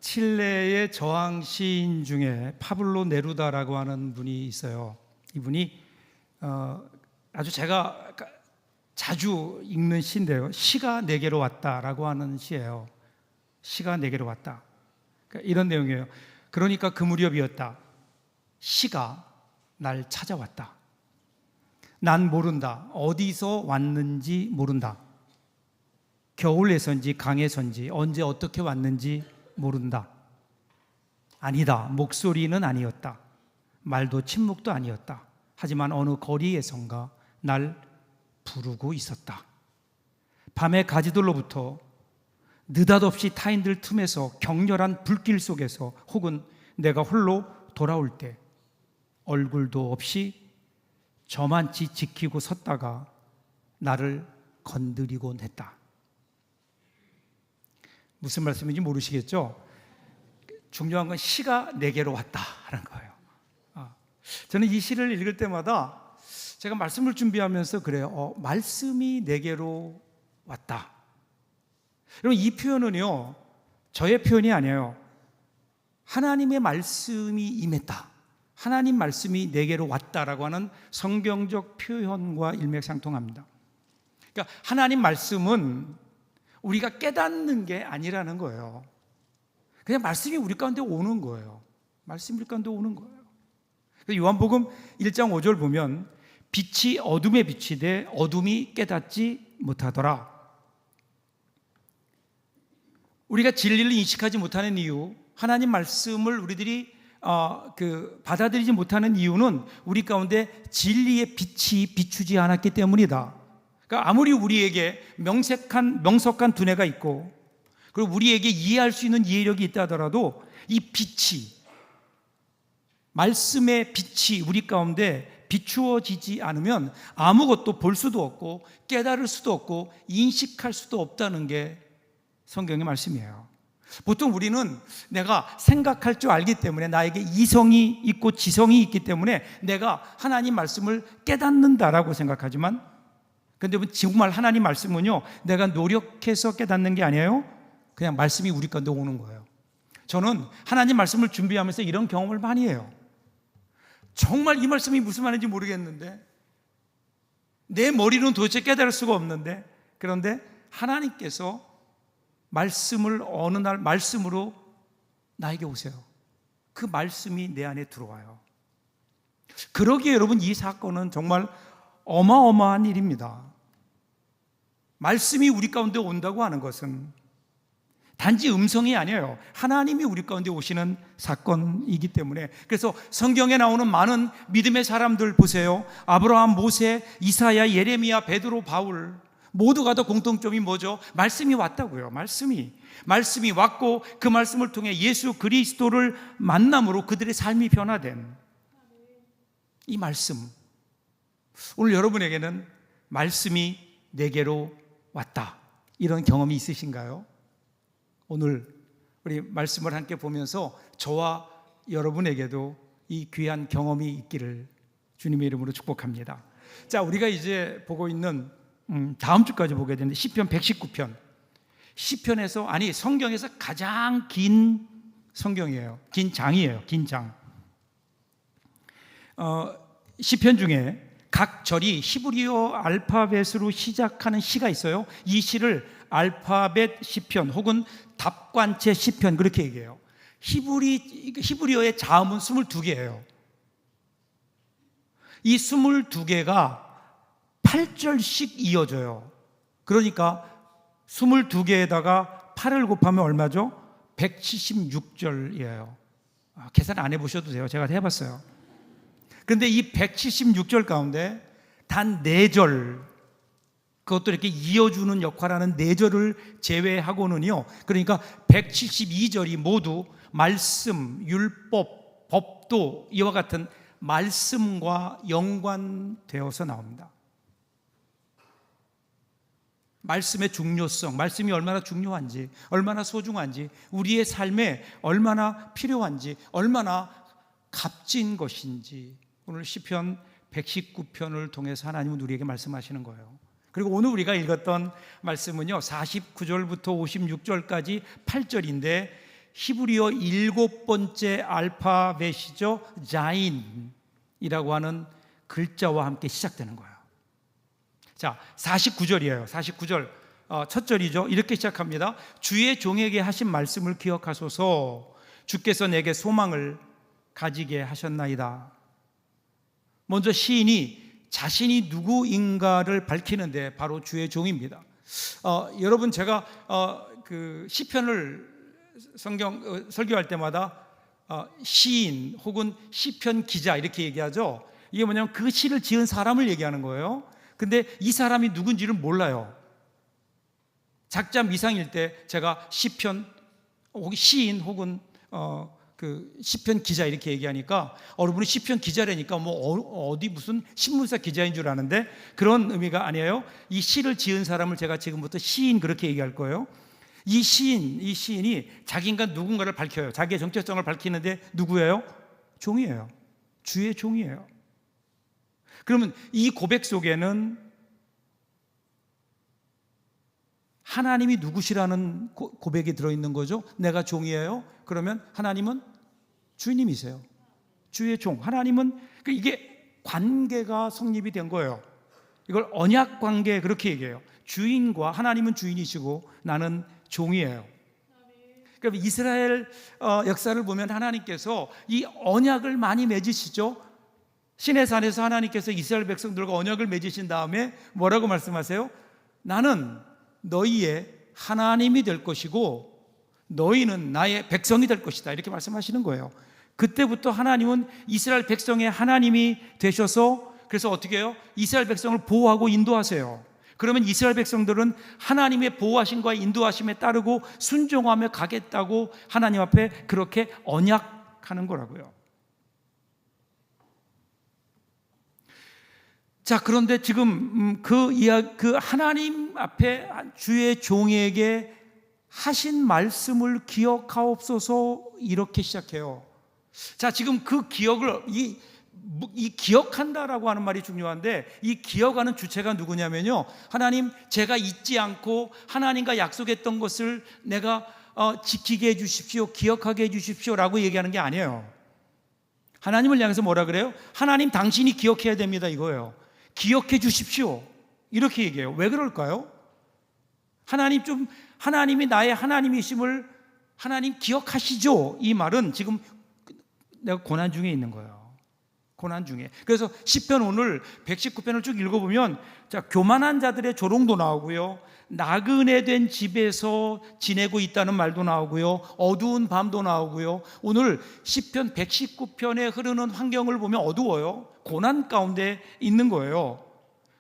칠레의 저항 시인 중에 파블로 네루다라고 하는 분이 있어요. 이분이 아주 제가 자주 읽는 시인데요. 시가 내게로 왔다라고 하는 시예요. 시가 내게로 왔다. 그러니까 이런 내용이에요. 그러니까 그 무렵이었다. 시가 날 찾아왔다. 난 모른다. 어디서 왔는지 모른다. 겨울에선지 강에선지 언제 어떻게 왔는지 모른다. 아니다. 목소리는 아니었다. 말도 침묵도 아니었다. 하지만 어느 거리에선가 날 부르고 있었다. 밤의 가지들로부터 느닷없이 타인들 틈에서 격렬한 불길 속에서 혹은 내가 홀로 돌아올 때 얼굴도 없이 저만치 지키고 섰다가 나를 건드리곤 했다. 무슨 말씀인지 모르시겠죠? 중요한 건 시가 내게로 왔다라는 거예요. 저는 이 시를 읽을 때마다 제가 말씀을 준비하면서 그래요. 말씀이 내게로 왔다. 여러분, 이 표현은요, 저의 표현이 아니에요. 하나님의 말씀이 임했다. 하나님 말씀이 내게로 왔다라고 하는 성경적 표현과 일맥상통합니다. 그러니까 하나님 말씀은 우리가 깨닫는 게 아니라는 거예요. 그냥 말씀이 우리 가운데 오는 거예요. 말씀이 우리 가운데 오는 거예요. 요한복음 1장 5절 보면 빛이 어둠에 비치되 어둠이 깨닫지 못하더라. 우리가 진리를 인식하지 못하는 이유, 하나님 말씀을 우리들이 받아들이지 못하는 이유는 우리 가운데 진리의 빛이 비추지 않았기 때문이다. 그러니까 아무리 우리에게 명석한 두뇌가 있고 그리고 우리에게 이해할 수 있는 이해력이 있다 하더라도 이 빛이, 말씀의 빛이 우리 가운데 비추어지지 않으면 아무것도 볼 수도 없고 깨달을 수도 없고 인식할 수도 없다는 게 성경의 말씀이에요. 보통 우리는 내가 생각할 줄 알기 때문에, 나에게 이성이 있고 지성이 있기 때문에 내가 하나님 말씀을 깨닫는다라고 생각하지만, 그런데 정말 하나님 말씀은요, 내가 노력해서 깨닫는 게 아니에요. 그냥 말씀이 우리 가운데 오는 거예요. 저는 하나님 말씀을 준비하면서 이런 경험을 많이 해요. 정말 이 말씀이 무슨 말인지 모르겠는데, 내 머리로는 도대체 깨달을 수가 없는데, 그런데 하나님께서 말씀을 어느 날 말씀으로 나에게 오세요. 그 말씀이 내 안에 들어와요. 그러기에 여러분, 이 사건은 정말 어마어마한 일입니다. 말씀이 우리 가운데 온다고 하는 것은 단지 음성이 아니에요. 하나님이 우리 가운데 오시는 사건이기 때문에, 그래서 성경에 나오는 많은 믿음의 사람들 보세요. 아브라함, 모세, 이사야, 예레미야, 베드로, 바울 모두가 다 공통점이 뭐죠? 말씀이 왔다고요. 말씀이 왔고 그 말씀을 통해 예수 그리스도를 만남으로 그들의 삶이 변화된 이 말씀. 오늘 여러분에게는 말씀이 내게로 왔다, 이런 경험이 있으신가요? 오늘 우리 말씀을 함께 보면서 저와 여러분에게도 이 귀한 경험이 있기를 주님의 이름으로 축복합니다. 자, 우리가 이제 보고 있는 다음 주까지 보게 되는데 시편 119편. 성경에서 가장 긴 성경이에요. 긴 장이에요. 긴 장. 시편 중에 각 절이 히브리어 알파벳으로 시작하는 시가 있어요. 이 시를 알파벳 시편 혹은 답관체 시편 그렇게 얘기해요. 히브리어의 자음은 22개예요. 이 22개가 8절씩 이어져요. 그러니까 22개에다가 8을 곱하면 얼마죠? 176절이에요. 계산 안 해보셔도 돼요. 제가 해봤어요. 그런데 이 176절 가운데 단 4절, 그것도 이렇게 이어주는 역할하는 4절을 제외하고는요, 그러니까 172절이 모두 말씀, 율법, 법도 이와 같은 말씀과 연관되어서 나옵니다. 말씀의 중요성, 말씀이 얼마나 중요한지, 얼마나 소중한지, 우리의 삶에 얼마나 필요한지, 얼마나 값진 것인지 오늘 시편 119편을 통해서 하나님은 우리에게 말씀하시는 거예요. 그리고 오늘 우리가 읽었던 말씀은요, 49절부터 56절까지 8절인데 히브리어 7번째 알파벳이죠. 자인이라고 하는 글자와 함께 시작되는 거예요. 자, 49절이에요. 49절 첫 절이죠. 이렇게 시작합니다. 주의 종에게 하신 말씀을 기억하소서. 주께서 내게 소망을 가지게 하셨나이다. 먼저 시인이 자신이 누구인가를 밝히는데 바로 주의 종입니다. 여러분, 제가 그 시편을 설교할 때마다 시인 혹은 시편 기자 이렇게 얘기하죠. 이게 뭐냐면 그 시를 지은 사람을 얘기하는 거예요. 근데 이 사람이 누군지를 몰라요. 작자 미상일 때 제가 시편 혹은 시인 혹은 그 시편 기자 이렇게 얘기하니까 여러분이 시편 기자라니까 뭐 어디 무슨 신문사 기자인 줄 아는데 그런 의미가 아니에요. 이 시를 지은 사람을 제가 지금부터 시인 그렇게 얘기할 거예요. 이 시인이 자기가 누군가를 밝혀요. 자기의 정체성을 밝히는데 누구예요? 종이에요. 주의 종이에요. 그러면 이 고백 속에는 하나님이 누구시라는 고백이 들어있는 거죠. 내가 종이에요. 그러면 하나님은 주님이세요. 주의 종. 하나님은 이게 관계가 성립이 된 거예요. 이걸 언약 관계 그렇게 얘기해요. 주인과 하나님은 주인이시고 나는 종이에요. 그러니까 이스라엘 역사를 보면 하나님께서 이 언약을 많이 맺으시죠. 시내산에서 하나님께서 이스라엘 백성들과 언약을 맺으신 다음에 뭐라고 말씀하세요? 나는 너희의 하나님이 될 것이고 너희는 나의 백성이 될 것이다 이렇게 말씀하시는 거예요. 그때부터 하나님은 이스라엘 백성의 하나님이 되셔서 그래서 어떻게 해요? 이스라엘 백성을 보호하고 인도하세요. 그러면 이스라엘 백성들은 하나님의 보호하심과 인도하심에 따르고 순종하며 가겠다고 하나님 앞에 그렇게 언약하는 거라고요. 자, 그런데 지금 그 하나님 앞에 주의 종에게 하신 말씀을 기억하옵소서 이렇게 시작해요. 자, 지금 그 기억을 이 기억한다라고 하는 말이 중요한데 이 기억하는 주체가 누구냐면요. 하나님, 제가 잊지 않고 하나님과 약속했던 것을 내가 지키게 해주십시오. 기억하게 해주십시오라고 얘기하는 게 아니에요. 하나님을 향해서 뭐라 그래요? 하나님, 당신이 기억해야 됩니다 이거예요. 기억해 주십시오 이렇게 얘기해요. 왜 그럴까요? 하나님이 나의 하나님이심을 하나님 기억하시죠? 이 말은 지금 내가 고난 중에 있는 거예요. 고난 중에. 그래서 시편 오늘 119편을 쭉 읽어보면 자, 교만한 자들의 조롱도 나오고요, 나그네 된 집에서 지내고 있다는 말도 나오고요, 어두운 밤도 나오고요. 오늘 시편 119편에 흐르는 환경을 보면 어두워요. 고난 가운데 있는 거예요.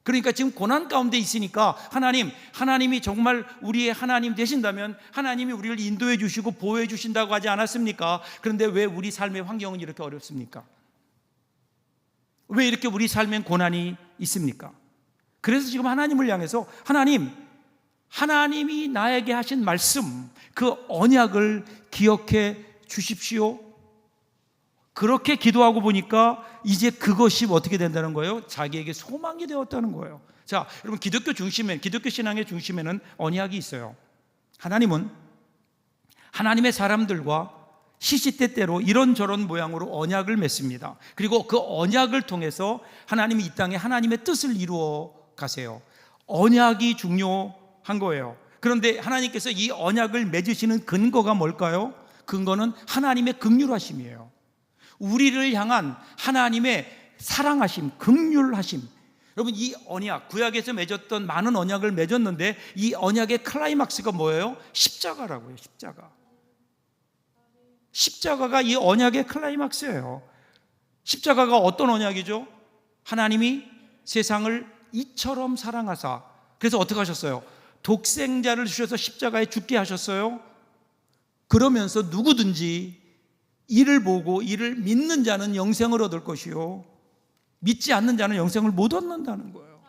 그러니까 지금 고난 가운데 있으니까 하나님이 정말 우리의 하나님 되신다면 하나님이 우리를 인도해 주시고 보호해 주신다고 하지 않았습니까? 그런데 왜 우리 삶의 환경은 이렇게 어렵습니까? 왜 이렇게 우리 삶엔 고난이 있습니까? 그래서 지금 하나님을 향해서 하나님이 나에게 하신 말씀, 그 언약을 기억해 주십시오. 그렇게 기도하고 보니까 이제 그것이 어떻게 된다는 거예요? 자기에게 소망이 되었다는 거예요. 자, 여러분, 기독교 신앙의 중심에는 언약이 있어요. 하나님은 하나님의 사람들과 시시때때로 이런저런 모양으로 언약을 맺습니다. 그리고 그 언약을 통해서 하나님이 이 땅에 하나님의 뜻을 이루어 가세요. 언약이 중요한 거예요. 그런데 하나님께서 이 언약을 맺으시는 근거가 뭘까요? 근거는 하나님의 긍휼하심이에요. 우리를 향한 하나님의 사랑하심, 긍휼하심. 여러분, 이 언약, 구약에서 맺었던 많은 언약을 맺었는데 이 언약의 클라이막스가 뭐예요? 십자가라고요. 십자가가 이 언약의 클라이막스예요. 십자가가 어떤 언약이죠? 하나님이 세상을 이처럼 사랑하사, 그래서 어떻게 하셨어요? 독생자를 주셔서 십자가에 죽게 하셨어요. 그러면서 누구든지 이를 보고 이를 믿는 자는 영생을 얻을 것이요, 믿지 않는 자는 영생을 못 얻는다는 거예요.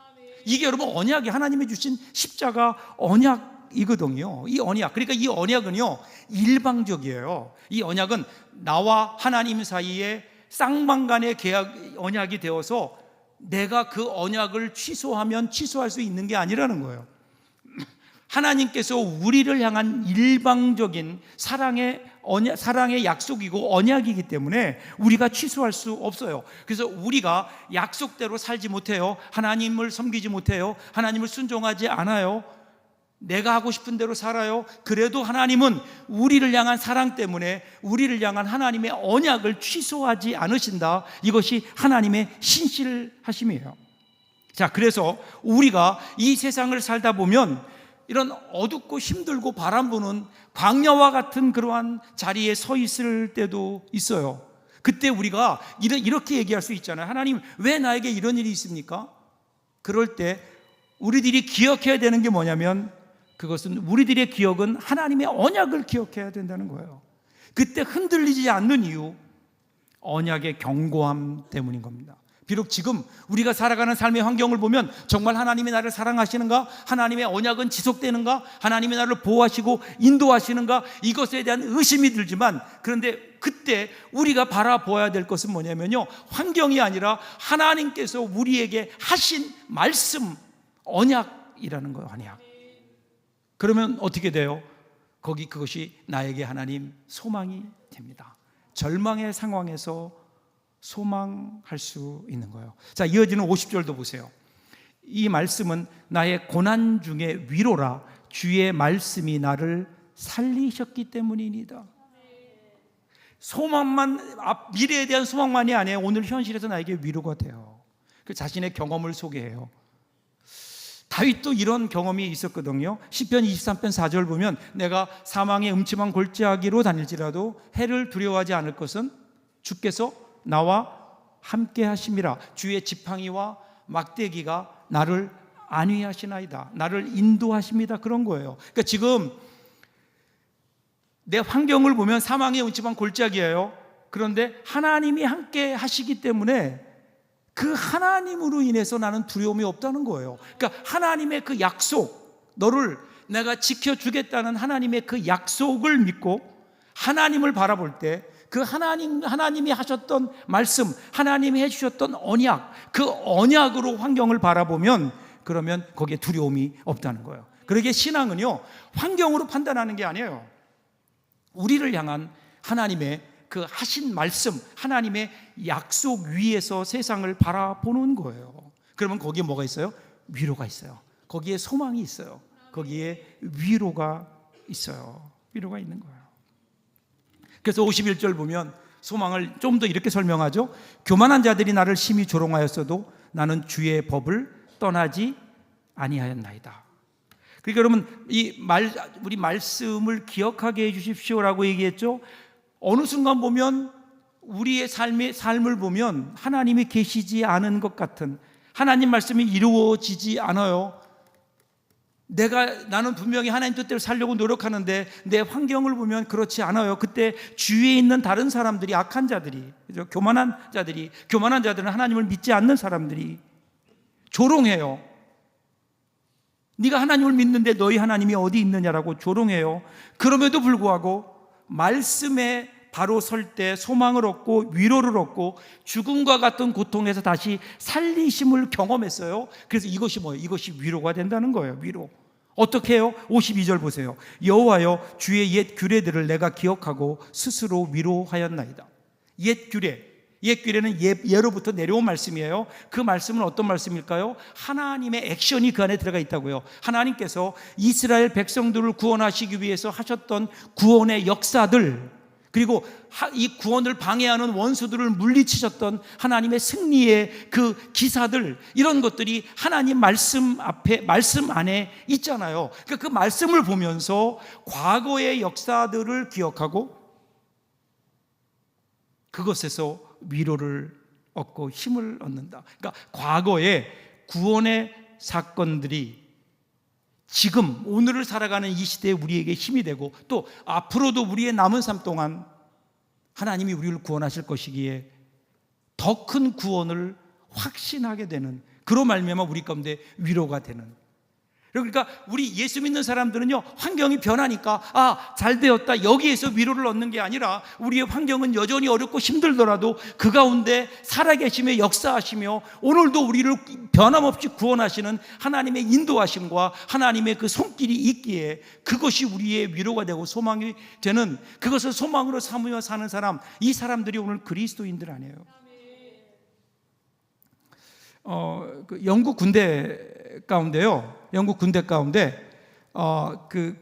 이게 여러분 언약이 하나님이 주신 십자가 언약이거든요. 이 언약, 그러니까 이 언약은요 일방적이에요. 이 언약은 나와 하나님 사이에 쌍방간의 계약 언약이 되어서 내가 그 언약을 취소하면 취소할 수 있는 게 아니라는 거예요. 하나님께서 우리를 향한 일방적인 사랑의 약속이고 언약이기 때문에 우리가 취소할 수 없어요. 그래서 우리가 약속대로 살지 못해요. 하나님을 섬기지 못해요. 하나님을 순종하지 않아요. 내가 하고 싶은 대로 살아요. 그래도 하나님은 우리를 향한 사랑 때문에 우리를 향한 하나님의 언약을 취소하지 않으신다. 이것이 하나님의 신실하심이에요. 자, 그래서 우리가 이 세상을 살다 보면 이런 어둡고 힘들고 바람 부는 광야와 같은 그러한 자리에 서 있을 때도 있어요. 그때 우리가 이렇게 얘기할 수 있잖아요. 하나님, 왜 나에게 이런 일이 있습니까? 그럴 때 우리들이 기억해야 되는 게 뭐냐면, 그것은 우리들의 기억은 하나님의 언약을 기억해야 된다는 거예요. 그때 흔들리지 않는 이유, 언약의 견고함 때문인 겁니다. 비록 지금 우리가 살아가는 삶의 환경을 보면 정말 하나님이 나를 사랑하시는가? 하나님의 언약은 지속되는가? 하나님이 나를 보호하시고 인도하시는가? 이것에 대한 의심이 들지만, 그런데 그때 우리가 바라보아야 될 것은 뭐냐면요, 환경이 아니라 하나님께서 우리에게 하신 말씀, 언약이라는 거예요. 언약. 그러면 어떻게 돼요? 그것이 나에게 하나님 소망이 됩니다. 절망의 상황에서 소망할 수 있는 거예요. 자, 이어지는 50절도 보세요. 이 말씀은 나의 고난 중에 위로라. 주의 말씀이 나를 살리셨기 때문이니다. 소망만, 미래에 대한 소망만이 아니에요. 오늘 현실에서 나에게 위로가 돼요. 그 자신의 경험을 소개해요. 다윗도 이런 경험이 있었거든요. 시편 23편 4절 보면, 내가 사망의 음침한 골짜기로 다닐지라도 해를 두려워하지 않을 것은 주께서 나와 함께 하심이라. 주의 지팡이와 막대기가 나를 안위하시나이다. 나를 인도하십니다. 그런 거예요. 그러니까 지금 내 환경을 보면 사망의 음침한 골짜기예요. 그런데 하나님이 함께 하시기 때문에 그 하나님으로 인해서 나는 두려움이 없다는 거예요. 그러니까 하나님의 그 약속, 너를 내가 지켜주겠다는 하나님의 그 약속을 믿고 하나님을 바라볼 때, 그 하나님이 하셨던 말씀, 하나님이 해주셨던 언약, 그 언약으로 환경을 바라보면, 그러면 거기에 두려움이 없다는 거예요. 그러기에 신앙은요, 환경으로 판단하는 게 아니에요. 우리를 향한 하나님의 그 하신 말씀, 하나님의 약속 위에서 세상을 바라보는 거예요. 그러면 거기에 뭐가 있어요? 위로가 있어요. 거기에 소망이 있어요. 거기에 위로가 있어요. 위로가 있는 거예요. 그래서 51절 보면 소망을 좀 더 이렇게 설명하죠. 교만한 자들이 나를 심히 조롱하였어도 나는 주의 법을 떠나지 아니하였나이다. 그러니까 여러분, 우리 말씀을 기억하게 해 주십시오라고 얘기했죠. 어느 순간 보면 우리의 삶을 보면 하나님이 계시지 않은 것 같은, 하나님 말씀이 이루어지지 않아요. 나는 분명히 하나님 뜻대로 살려고 노력하는데 내 환경을 보면 그렇지 않아요. 그때 주위에 있는 다른 사람들이, 악한 자들이, 그죠? 교만한 자들은 하나님을 믿지 않는 사람들이 조롱해요. 네가 하나님을 믿는데 너희 하나님이 어디 있느냐라고 조롱해요. 그럼에도 불구하고 말씀에 바로 설 때 소망을 얻고 위로를 얻고 죽음과 같은 고통에서 다시 살리심을 경험했어요. 그래서 이것이 뭐예요? 이것이 위로가 된다는 거예요. 위로. 어떻게 해요? 52절 보세요. 여호와여, 주의 옛 규례들을 내가 기억하고 스스로 위로하였나이다. 옛 규례는 예로부터 내려온 말씀이에요. 그 말씀은 어떤 말씀일까요? 하나님의 액션이 그 안에 들어가 있다고요. 하나님께서 이스라엘 백성들을 구원하시기 위해서 하셨던 구원의 역사들, 그리고 이 구원을 방해하는 원수들을 물리치셨던 하나님의 승리의 그 기사들, 이런 것들이 하나님 말씀 안에 있잖아요. 그러니까 그 말씀을 보면서 과거의 역사들을 기억하고 그것에서 위로를 얻고 힘을 얻는다. 그러니까 과거의 구원의 사건들이 지금 오늘을 살아가는 이 시대에 우리에게 힘이 되고, 또 앞으로도 우리의 남은 삶 동안 하나님이 우리를 구원하실 것이기에 더 큰 구원을 확신하게 되는, 그로 말미암아 우리 가운데 위로가 되는, 그러니까 우리 예수 믿는 사람들은요, 환경이 변하니까 잘 되었다, 여기에서 위로를 얻는 게 아니라 우리의 환경은 여전히 어렵고 힘들더라도 그 가운데 살아계시며 역사하시며 오늘도 우리를 변함없이 구원하시는 하나님의 인도하심과 하나님의 그 손길이 있기에 그것이 우리의 위로가 되고 소망이 되는, 그것을 소망으로 삼으며 사는 사람, 이 사람들이 오늘 그리스도인들 아니에요. 그 영국 군대 가운데 그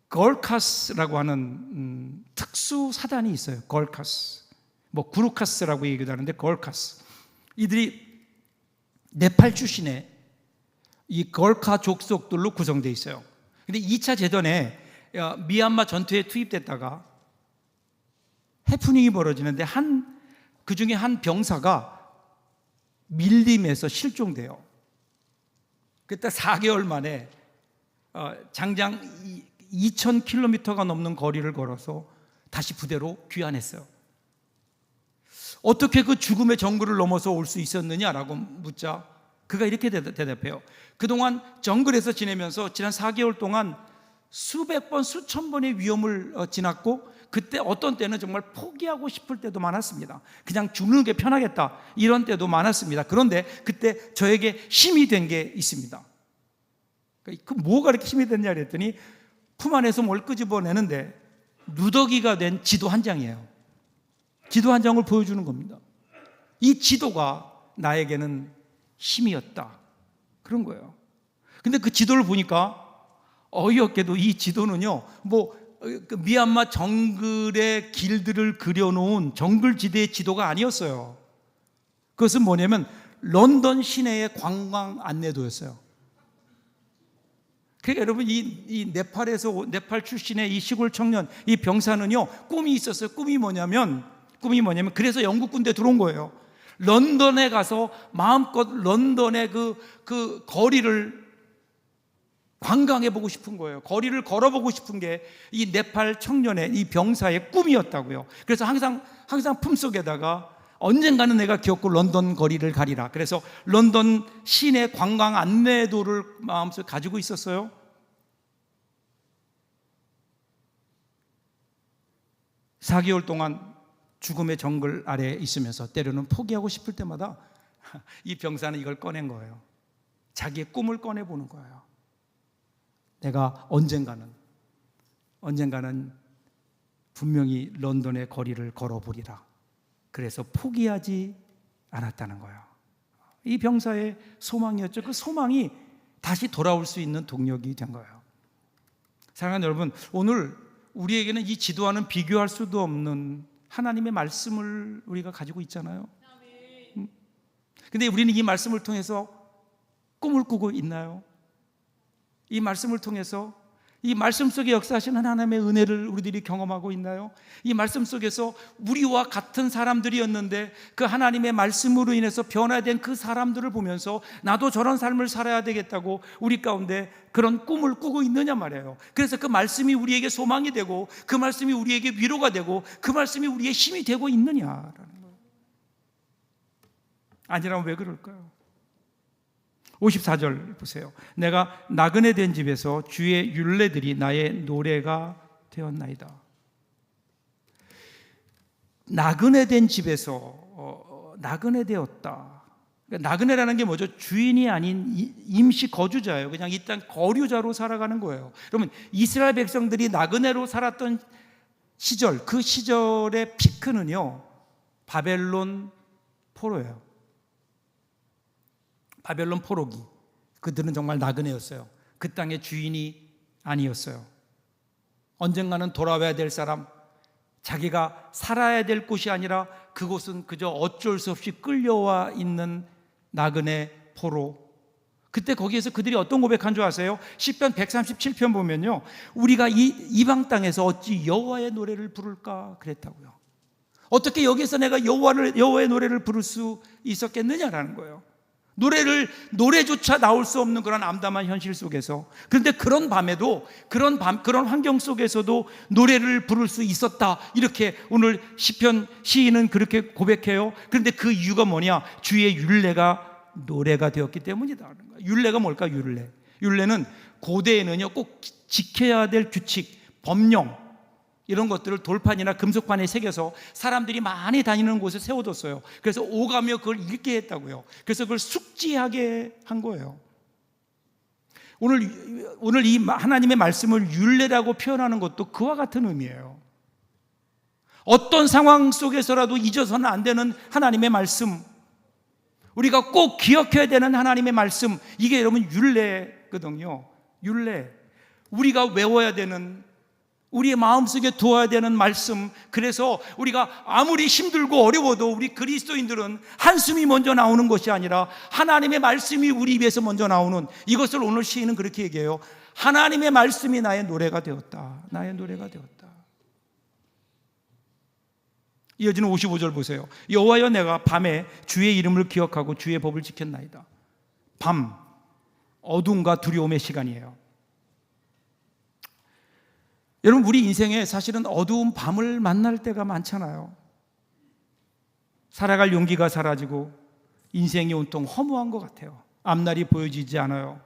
걸카스라고 하는 특수 사단이 있어요. 걸카스, 뭐 구루카스라고 얘기도 하는데 걸카스. 이들이 네팔 출신의 이 걸카 족속들로 구성되어 있어요. 근데 2차 재전에 미얀마 전투에 투입됐다가 해프닝이 벌어지는데 그 중에 한 병사가 밀림에서 실종돼요. 그때 4개월 만에 장장 2,000km가 넘는 거리를 걸어서 다시 부대로 귀환했어요. 어떻게 그 죽음의 정글을 넘어서 올 수 있었느냐라고 묻자 그가 이렇게 대답해요. 그동안 정글에서 지내면서 지난 4개월 동안 수백 번, 수천 번의 위험을 지났고 그때 어떤 때는 정말 포기하고 싶을 때도 많았습니다. 그냥 죽는 게 편하겠다 이런 때도 많았습니다. 그런데 그때 저에게 힘이 된 게 있습니다. 그 뭐가 이렇게 힘이 됐냐 그랬더니 품 안에서 뭘 끄집어내는데 누더기가 된 지도 한 장이에요. 지도 한 장을 보여주는 겁니다. 이 지도가 나에게는 힘이었다, 그런 거예요. 근데 그 지도를 보니까 어이없게도 이 지도는요, 그 미얀마 정글의 길들을 그려놓은 정글지대의 지도가 아니었어요. 그것은 뭐냐면 런던 시내의 관광 안내도였어요. 그러니까 여러분, 이 네팔 출신의 이 시골 청년, 이 병사는요, 꿈이 있었어요. 꿈이 뭐냐면 그래서 영국 군대에 들어온 거예요. 런던에 가서 마음껏 런던의 그 거리를 관광해보고 싶은 거예요. 거리를 걸어보고 싶은 게 이 네팔 청년의 이 병사의 꿈이었다고요. 그래서 항상 품속에다가 언젠가는 내가 기어코 런던 거리를 가리라, 그래서 런던 시내 관광 안내도를 마음속에 가지고 있었어요. (4개월) 동안 죽음의 정글 아래에 있으면서 때로는 포기하고 싶을 때마다 이 병사는 이걸 꺼낸 거예요. 자기의 꿈을 꺼내보는 거예요. 내가 언젠가는 분명히 런던의 거리를 걸어보리라. 그래서 포기하지 않았다는 거예요. 이 병사의 소망이었죠. 그 소망이 다시 돌아올 수 있는 동력이 된 거예요. 사랑하는 여러분, 오늘 우리에게는 이 지도와는 비교할 수도 없는 하나님의 말씀을 우리가 가지고 있잖아요. 근데 우리는 이 말씀을 통해서 꿈을 꾸고 있나요? 이 말씀을 통해서 이 말씀 속에 역사하시는 하나님의 은혜를 우리들이 경험하고 있나요? 이 말씀 속에서 우리와 같은 사람들이었는데 그 하나님의 말씀으로 인해서 변화된 그 사람들을 보면서 나도 저런 삶을 살아야 되겠다고 우리 가운데 그런 꿈을 꾸고 있느냐 말이에요. 그래서 그 말씀이 우리에게 소망이 되고 그 말씀이 우리에게 위로가 되고 그 말씀이 우리의 힘이 되고 있느냐라는 거예요. 아니라면 왜 그럴까요? 54절 보세요. 내가 나그네 된 집에서 주의 율례들이 나의 노래가 되었나이다. 나그네 된 집에서 나그네 되었다. 그러니까 나그네라는 게 뭐죠? 주인이 아닌 임시 거주자예요. 그냥 이 땅 거류자로 살아가는 거예요. 그러면 이스라엘 백성들이 나그네로 살았던 시절, 그 시절의 피크는요, 바벨론 포로예요. 바벨론 포로기. 그들은 정말 나그네였어요. 그 땅의 주인이 아니었어요. 언젠가는 돌아와야 될 사람, 자기가 살아야 될 곳이 아니라 그곳은 그저 어쩔 수 없이 끌려와 있는 나그네 포로. 그때 거기에서 그들이 어떤 고백한 줄 아세요? 시편 137편 보면요, 우리가 이 이방 땅에서 어찌 여호와의 노래를 부를까 그랬다고요. 어떻게 여기서 내가 여호와의 노래를 부를 수 있었겠느냐라는 거예요. 노래조차 나올 수 없는 그런 암담한 현실 속에서, 그런데 그런 밤에도 그런 환경 속에서도 노래를 부를 수 있었다, 이렇게 오늘 시편 시인은 그렇게 고백해요. 그런데 그 이유가 뭐냐? 주의 율례가 노래가 되었기 때문이다. 율례가 뭘까? 율례는 고대에는요 꼭 지켜야 될 규칙, 법령 이런 것들을 돌판이나 금속판에 새겨서 사람들이 많이 다니는 곳에 세워뒀어요. 그래서 오가며 그걸 읽게 했다고요. 그래서 그걸 숙지하게 한 거예요. 오늘 이 하나님의 말씀을 율례라고 표현하는 것도 그와 같은 의미예요. 어떤 상황 속에서라도 잊어서는 안 되는 하나님의 말씀, 우리가 꼭 기억해야 되는 하나님의 말씀, 이게 여러분 율례거든요. 율례, 우리가 외워야 되는, 우리의 마음속에 두어야 되는 말씀. 그래서 우리가 아무리 힘들고 어려워도 우리 그리스도인들은 한숨이 먼저 나오는 것이 아니라 하나님의 말씀이 우리 입에서 먼저 나오는, 이것을 오늘 시인은 그렇게 얘기해요. 하나님의 말씀이 나의 노래가 되었다. 나의 노래가 되었다. 이어지는 55절 보세요. 여호와여, 내가 밤에 주의 이름을 기억하고 주의 법을 지켰나이다. 밤, 어둠과 두려움의 시간이에요. 여러분, 우리 인생에 사실은 어두운 밤을 만날 때가 많잖아요. 살아갈 용기가 사라지고 인생이 온통 허무한 것 같아요. 앞날이 보여지지 않아요.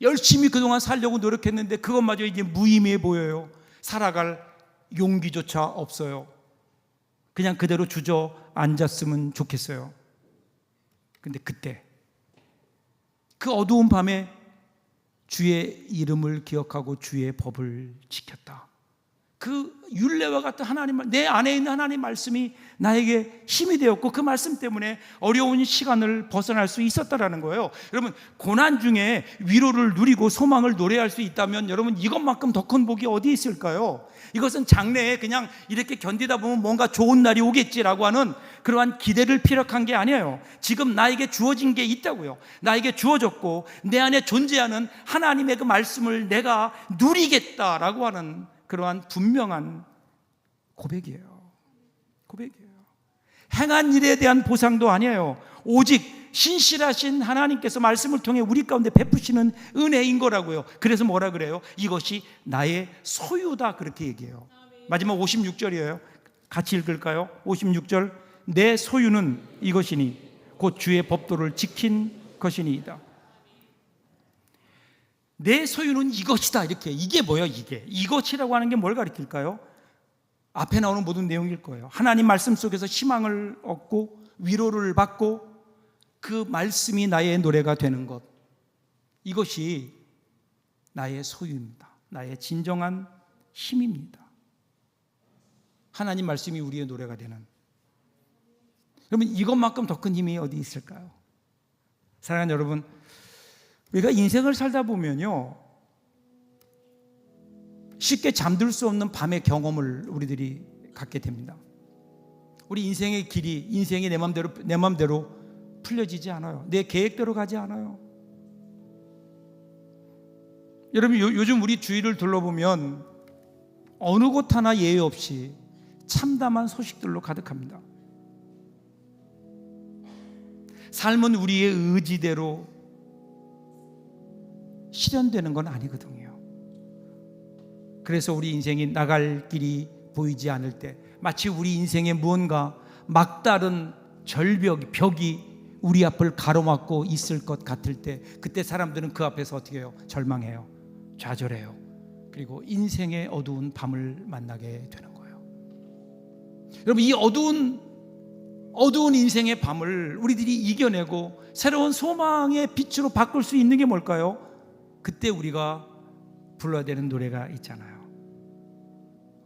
열심히 그동안 살려고 노력했는데 그것마저 이제 무의미해 보여요. 살아갈 용기조차 없어요. 그냥 그대로 주저앉았으면 좋겠어요. 근데 그때 그 어두운 밤에 주의 이름을 기억하고 주의 법을 지켰다. 그 율례와 같은 하나님, 내 안에 있는 하나님 말씀이 나에게 힘이 되었고 그 말씀 때문에 어려운 시간을 벗어날 수 있었다라는 거예요. 여러분, 고난 중에 위로를 누리고 소망을 노래할 수 있다면 여러분, 이것만큼 더 큰 복이 어디 있을까요? 이것은 장래에 그냥 이렇게 견디다 보면 뭔가 좋은 날이 오겠지라고 하는 그러한 기대를 피력한 게 아니에요. 지금 나에게 주어진 게 있다고요. 나에게 주어졌고 내 안에 존재하는 하나님의 그 말씀을 내가 누리겠다라고 하는 그러한 분명한 고백이에요. 고백이에요. 행한 일에 대한 보상도 아니에요. 오직 신실하신 하나님께서 말씀을 통해 우리 가운데 베푸시는 은혜인 거라고요. 그래서 뭐라 그래요? 이것이 나의 소유다, 그렇게 얘기해요. 마지막 56절이에요. 같이 읽을까요? 56절. 내 소유는 이것이니 곧 주의 법도를 지킨 것이니이다. 내 소유는 이것이다, 이렇게. 이게 뭐예요? 이것이라고 하는 게 뭘 가리킬까요? 앞에 나오는 모든 내용일 거예요. 하나님 말씀 속에서 희망을 얻고 위로를 받고 그 말씀이 나의 노래가 되는 것, 이것이 나의 소유입니다. 나의 진정한 힘입니다. 하나님 말씀이 우리의 노래가 되는, 여러분, 이것만큼 더 큰 힘이 어디 있을까요? 사랑하는 여러분, 우리가 인생을 살다 보면요, 쉽게 잠들 수 없는 밤의 경험을 우리들이 갖게 됩니다. 우리 인생의 길이, 인생이 내 맘대로 풀려지지 않아요. 내 계획대로 가지 않아요. 여러분, 요즘 우리 주위를 둘러보면 어느 곳 하나 예외 없이 참담한 소식들로 가득합니다. 삶은 우리의 의지대로 실현되는 건 아니거든요. 그래서 우리 인생이 나갈 길이 보이지 않을 때, 마치 우리 인생에 무언가 막다른 벽이 우리 앞을 가로막고 있을 것 같을 때, 그때 사람들은 그 앞에서 어떻게 해요? 절망해요. 좌절해요. 그리고 인생의 어두운 밤을 만나게 되는 거예요. 여러분, 이 어두운 인생의 밤을 우리들이 이겨내고 새로운 소망의 빛으로 바꿀 수 있는 게 뭘까요? 그때 우리가 불러야 되는 노래가 있잖아요.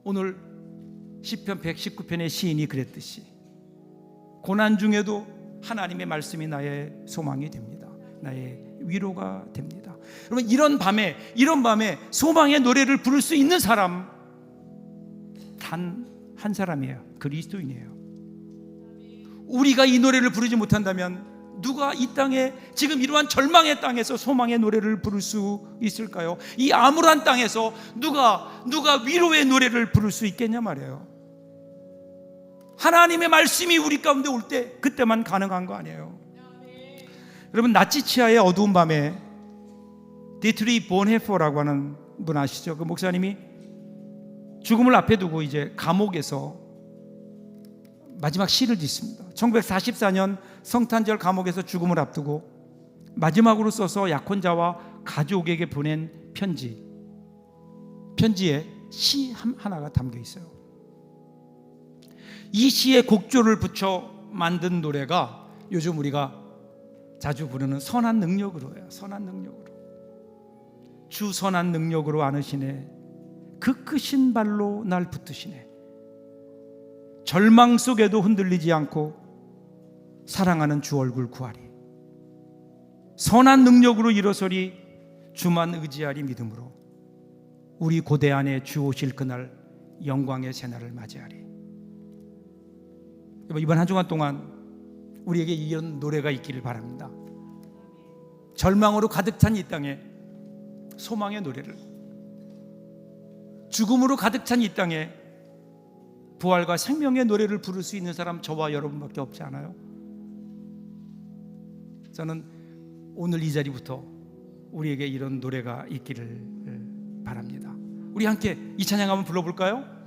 오늘 시편 119편의 시인이 그랬듯이 고난 중에도 하나님의 말씀이 나의 소망이 됩니다. 나의 위로가 됩니다. 여러분, 이런 밤에 소망의 노래를 부를 수 있는 사람 단 한 사람이에요. 그리스도인이에요. 우리가 이 노래를 부르지 못한다면 누가 이 땅에, 지금 이러한 절망의 땅에서 소망의 노래를 부를 수 있을까요? 이 암울한 땅에서 누가 위로의 노래를 부를 수 있겠냐 말이에요. 하나님의 말씀이 우리 가운데 올 때, 그때만 가능한 거 아니에요. 여러분, 나치치아의 어두운 밤에 디트리 본헤퍼라고 하는 분 아시죠? 그 목사님이 죽음을 앞에 두고 이제 감옥에서 마지막 시를 짓습니다. 1944년 성탄절 감옥에서 죽음을 앞두고 마지막으로 써서 약혼자와 가족에게 보낸 편지에 시 하나가 담겨 있어요. 이 시에 곡조를 붙여 만든 노래가 요즘 우리가 자주 부르는 선한 능력으로예요. 선한 능력으로. 주 선한 능력으로 안으시네. 그 크신 발로 날 붙드시네. 절망 속에도 흔들리지 않고 사랑하는 주 얼굴 구하리. 선한 능력으로 일어서리. 주만 의지하리 믿음으로. 우리 고대 안에 주 오실 그날 영광의 새날을 맞이하리. 이번 한 주간 동안 우리에게 이런 노래가 있기를 바랍니다. 절망으로 가득 찬 이 땅에 소망의 노래를, 죽음으로 가득 찬 이 땅에 부활과 생명의 노래를 부를 수 있는 사람 저와 여러분밖에 없지 않아요? 저는 오늘 이 자리부터 우리에게 이런 노래가 있기를 바랍니다. 우리 함께 이 찬양 한번 불러볼까요?